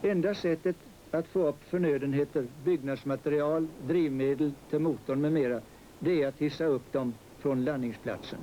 Enda sättet att få upp förnödenheter, byggnadsmaterial, drivmedel till motorn med mera, det är att hissa upp dem från landningsplatsen.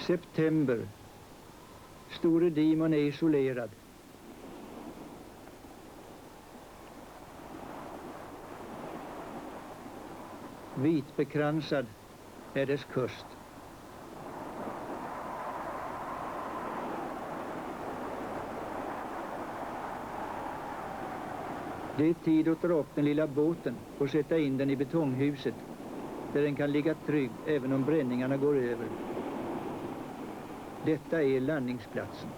September. Store Dimon är isolerad. Vitbekransad är dess kust. Det är tid att dra upp den lilla båten och sätta in den i betonghuset, där den kan ligga trygg även om bränningarna går över. Detta är landningsplatsen.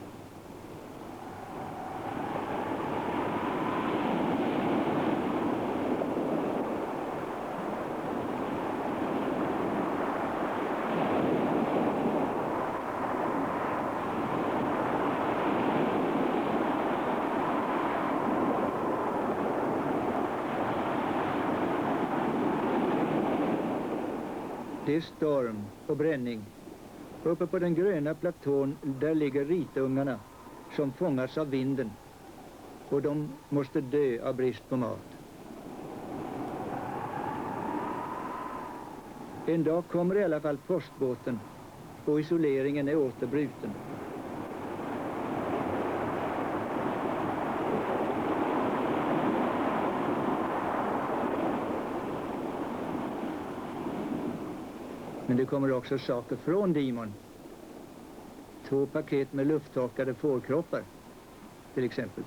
Det är storm och bränning. Uppe på den gröna platån där ligger ritungarna som fångas av vinden, och de måste dö av brist på mat. En dag kommer i alla fall postbåten och isoleringen är åter bruten. Men det kommer också saker från Dimon. 2 paket med lufttorkade fårkroppar, till exempel.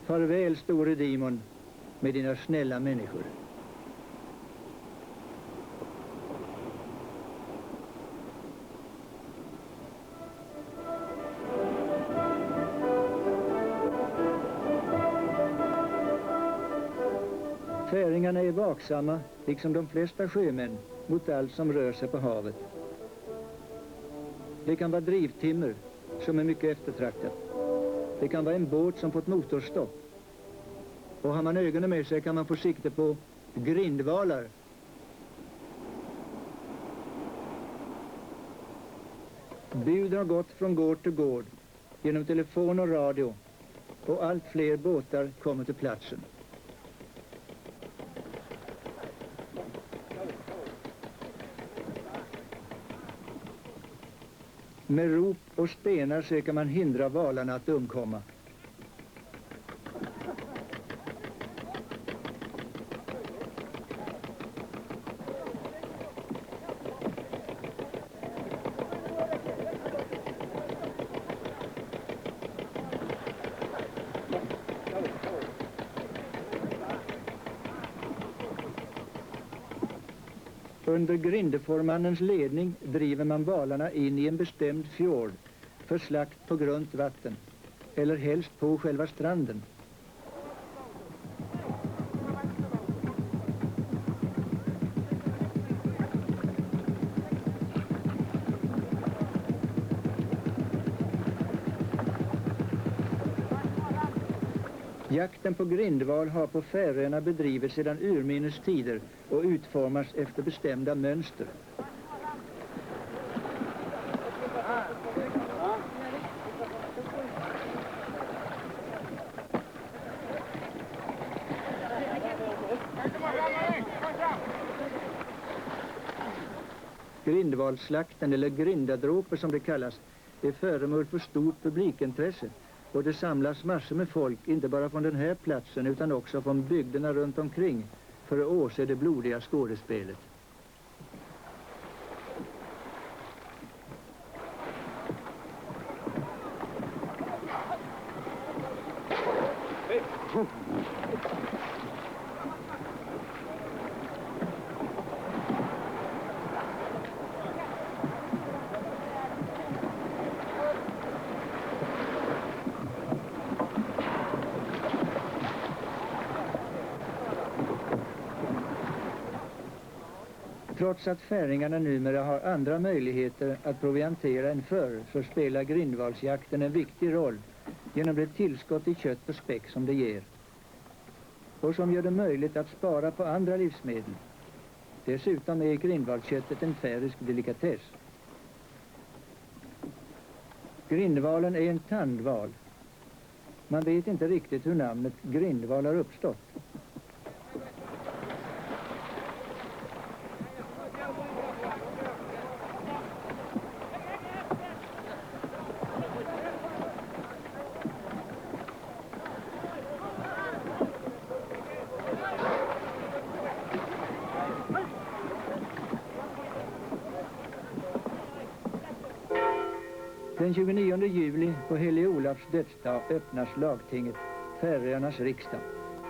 Farväl, store Dimon, med dina snälla människor. Färingarna är vaksamma, liksom de flesta sjömän, mot allt som rör sig på havet. Det kan vara drivtimmer, som är mycket eftertraktat. Det kan vara en båt som fått motorstopp. Och har man ögonen med sig kan man få sikte på grindvalar. Bud har gått från gård till gård, genom telefon och radio, och allt fler båtar kommer till platsen. Med rop och stenar söker man hindra valarna att undkomma. Under grindeformannens ledning driver man valarna in i en bestämd fjord för slakt på grunt vatten, eller helst på själva stranden. Jakten på grindval har på Färöarna bedrivits sedan urminnes tider och utformas efter bestämda mönster. Grindvalsslakten, eller grindadråpe som det kallas, är föremål för stort publikintresse, och det samlas massor med folk, inte bara från den här platsen utan också från bygderna runt omkring, för att åse det blodiga skådespelet. Trots att färingarna numera har andra möjligheter att proviantera än förr, så spelar grindvalsjakten en viktig roll genom det tillskott i kött och späck som det ger, och som gör det möjligt att spara på andra livsmedel. Dessutom är grindvalsköttet en färisk delikatess. Grindvalen är en tandval. Man vet inte riktigt hur namnet grindval har uppstått. Den 29 juli på Helig Olafs dödsdag öppnas lagtinget, Färöarnas riksdag,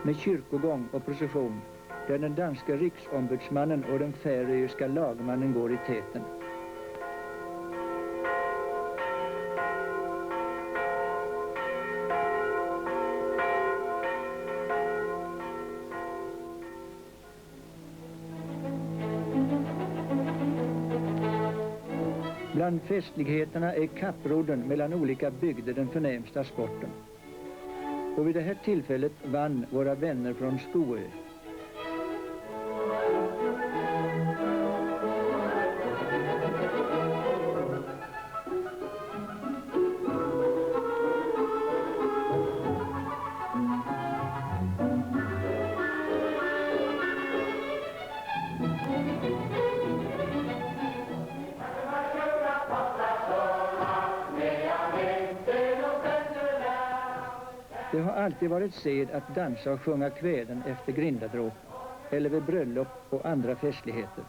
med kyrkogång och procession, där den danska riksombudsmannen och den färöiska lagmannen går i täten. Bland festligheterna är kapprodden mellan olika bygder den förnämsta sporten. Och vid det här tillfället vann våra vänner från Skoö. Det har alltid varit sed att dansa och sjunga kväden efter grindadråp eller vid bröllop och andra festligheter.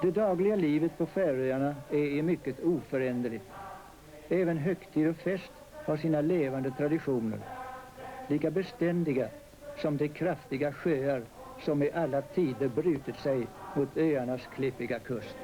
Det dagliga livet på Färöarna är i mycket oföränderligt. Även högtid och fest har sina levande traditioner, lika beständiga som de kraftiga sjöar som i alla tider brutit sig mot öarnas klippiga kust.